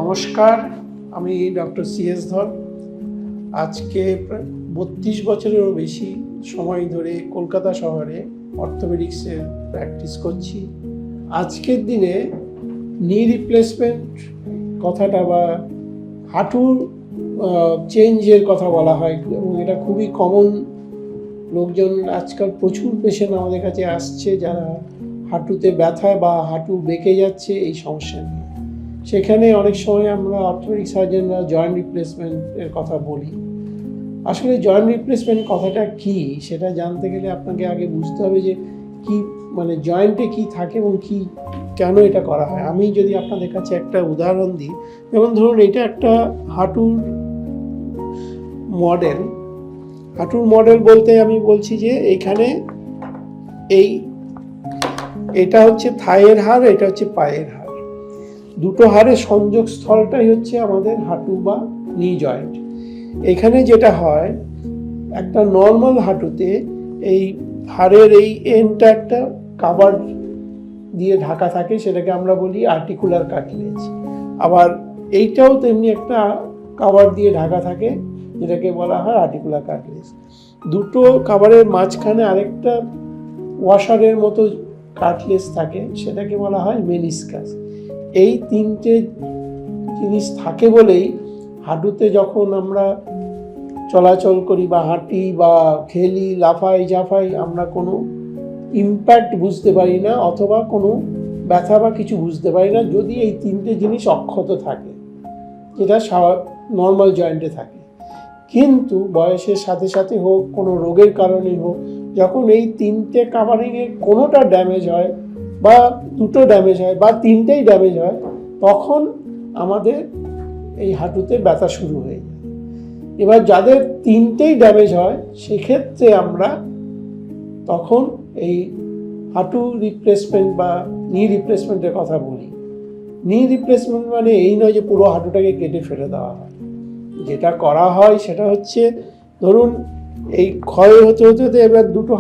নমস্কার, আমি doctor CS ধর। আজকে 32 বছরেরও বেশি সময় ধরে কলকাতা শহরে অর্থোপেডিক্সের প্র্যাকটিস করছি। আজকের দিনে নি রিপ্লেসমেন্ট কথাটা বা হাঁটুর চেঞ্জের কথা বলা হয় এবং এটা খুবই কমন। লোকজন আজকাল প্রচুর পেশেন্ট আমাদের কাছে আসছে যারা হাঁটুতে ব্যথা বা হাঁটু বেঁকে যাচ্ছে এই সমস্যা নিয়ে। সেখানে অনেক সময় আমরা অর্থোপেডিক সার্জনরা জয়েন্ট রিপ্লেসমেন্টের কথা বলি। আসলে জয়েন্ট রিপ্লেসমেন্ট কথাটা কি সেটা জানতে গেলে আপনাকে আগে বুঝতে হবে যে কি মানে জয়েন্টে কি থাকে এবং কি কেন এটা করা হয়। আমি যদি আপনাদের কাছে একটা উদাহরণ দিই, যেমন ধরুন এটা একটা হাঁটুর মডেল। হাঁটুর মডেল বলতে আমি বলছি যে এখানে এটা হচ্ছে থাইয়ের হাড়, এটা হচ্ছে পায়ের হাড়। দুটো হাড়ের সংযোগ স্থলটাই হচ্ছে আমাদের হাঁটু বা নি জয়েন্ট। এখানে যেটা হয়, একটা নর্মাল হাঁটুতে এই হাড়ের এই এন্ডটা একটা কাভার দিয়ে ঢাকা থাকে, সেটাকে আমরা বলি আর্টিকুলার কার্টিলেজ। আবার এইটাও তেমনি একটা কাভার দিয়ে ঢাকা থাকে, যেটাকে বলা হয় আর্টিকুলার কার্টিলেজ। দুটো কাভারের মাঝখানে আরেকটা ওয়াশারের মতো কার্টিলেজ থাকে, সেটাকে বলা হয় মেনিসকাস। এই তিনটে জিনিস থাকে বলেই হাঁটুতে যখন আমরা চলাচল করি বা হাঁটি বা খেলি, লাফাই ঝাফাই, আমরা কোনো ইম্প্যাক্ট বুঝতে পারি না অথবা কোনো ব্যথা বা কিছু বুঝতে পারি না যদি এই তিনটে জিনিস অক্ষত থাকে, যেটা নর্মাল জয়েন্টে থাকে। কিন্তু বয়সের সাথে সাথে হোক, কোনো রোগের কারণে হোক, যখন এই তিনটে কাভারিংয়ের কোনোটা ড্যামেজ হয় বা দুটো ড্যামেজ হয় বা তিনটেই ড্যামেজ হয়, তখন আমাদের এই হাঁটুতে ব্যথা শুরু হয়ে যায়। এবার যাদের তিনটেই ড্যামেজ হয় সেক্ষেত্রে আমরা তখন এই হাঁটু রিপ্লেসমেন্ট বা নি রিপ্লেসমেন্টের কথা বলি। নি রিপ্লেসমেন্ট মানে এই নয় যে পুরো হাঁটুটাকে কেটে ফেলে দেওয়া হয়। যেটা করা হয় সেটা হচ্ছে, ধরুন এই ক্ষয় হতে হতে হতে এবার দুটো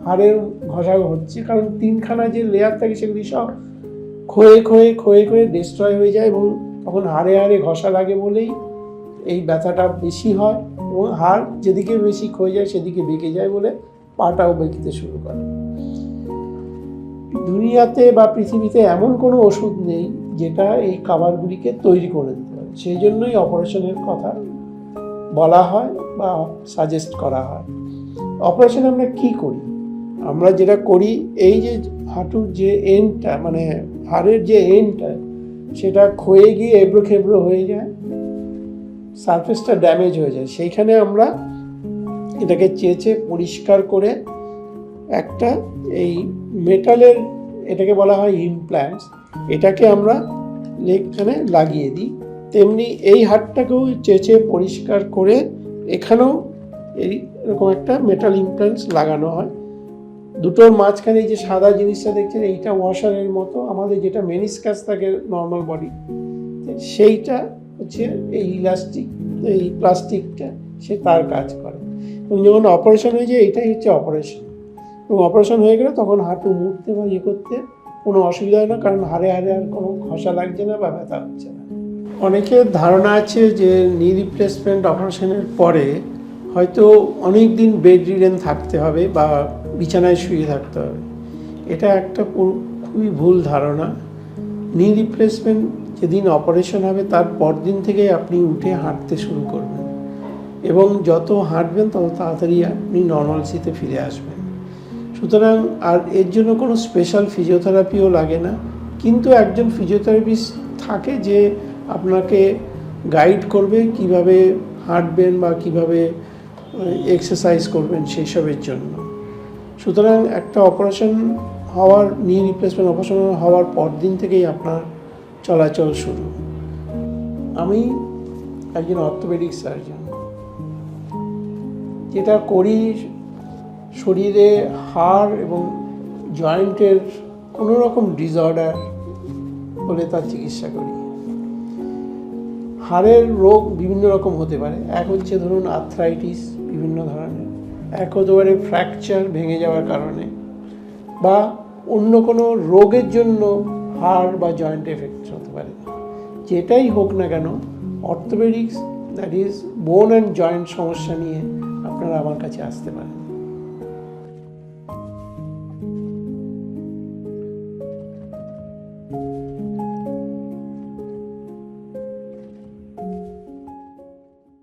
হাড়ের ঘষা হচ্ছে, কারণ তিনখানা যে লেয়ার থাকে সেগুলি সব ক্ষয়ে ক্ষয়ে ক্ষয়ে ক্ষয়ে ডিস্ট্রয় হয়ে যায় এবং তখন হাড়ে হাড়ে ঘষা লাগে বলেই এই ব্যথাটা বেশি হয় এবং হাড় যেদিকে বেশি ক্ষয়ে যায় সেদিকে বেঁকে যায় বলে পাটাও বেঁকতে শুরু করে। দুনিয়াতে বা পৃথিবীতে এমন কোনো ওষুধ নেই যেটা এই কাভারগুলিকে তৈরি করে দিতে পারে। সেই জন্যই অপারেশনের কথা বলা হয় বা সাজেস্ট করা হয়। অপারেশন আমরা কি করি? আমরা যেটা করি, এই যে হাঁটুর যে এন্ডটা মানে হাড়ের যে এন্ডটা, সেটা ক্ষয়ে গিয়ে এবড়ো খেবড়ো হয়ে যায়, সারফেসটা ড্যামেজ হয়ে যায়। সেইখানে আমরা এটাকে চেঁচে পরিষ্কার করে একটা এই মেটালের, এটাকে বলা হয় ইমপ্ল্যান্টস, এটাকে আমরা এখানে লাগিয়ে দিই। তেমনি এই হাড়টাকেও চেঁচে পরিষ্কার করে এখানেও এরকম একটা মেটাল ইমপ্ল্যান্টস লাগানো হয়। দুটোর মাঝখানে যে সাদা জিনিসটা দেখছেন, এইটা ওয়াশারের মতো। আমাদের যেটা মেনিসকাস থাকে নর্মাল বডি, সেইটা হচ্ছে এই ইলাস্টিক, এই প্লাস্টিকটা সে তার কাজ করে। এবং যখন অপারেশন হয়ে যায়, এটাই হচ্ছে অপারেশন। এবং অপারেশন হয়ে গেলে তখন হাঁটু মুড়তে বা করতে কোনো অসুবিধা হয় না, কারণ হাড়ে হাড়ে আর কোনো ঘষা লাগছে না বা ব্যথা হচ্ছে না। অনেকের ধারণা আছে যে নি রিপ্লেসমেন্ট অপারেশনের পরে হয়তো অনেক দিন বেড রিডেন থাকতে হবে বা বিছানায় শুয়ে থাকতে হবে। এটা একটা খুবই ভুল ধারণা। নি রিপ্লেসমেন্ট যেদিন অপারেশন হবে তার পরদিন থেকে আপনি উঠে হাঁটতে শুরু করবেন এবং যত হাঁটবেন তত তাড়াতাড়ি আপনি নর্মালসিতে ফিরে আসবেন। সুতরাং আর এর জন্য কোনো স্পেশাল ফিজিওথেরাপিও লাগে না, কিন্তু একজন ফিজিওথেরাপিস্ট থাকে যে আপনাকে গাইড করবে কিভাবে হাঁটবেন বা কিভাবে এক্সারসাইজ করবেন সেই সবের জন্য। সুতরাং একটা অপারেশন হওয়ার, নি রিপ্লেসমেন্ট অপারেশন হওয়ার পর দিন থেকেই আপনার চলাচল শুরু। আমি একজন অর্থোপেডিক সার্জন। যেটা করি, শরীরে হাড় এবং জয়েন্টের কোনো রকম ডিসঅর্ডার হলে তার চিকিৎসা করি। হাড়ের রোগ বিভিন্ন রকম হতে পারে। এক হচ্ছে ধরুন আর্থ্রাইটিস বিভিন্ন ধরনের, এক হতে পারে ফ্র্যাকচার ভেঙে যাওয়ার কারণে, বা অন্য কোনো রোগের জন্য হাড় বা জয়েন্ট এফেক্ট হতে পারে। যেটাই হোক না কেন, অর্থোপেডিক্স দ্যাট ইজ বোন অ্যান্ড জয়েন্ট সমস্যা নিয়ে আপনারা আমার কাছে আসতে পারেন।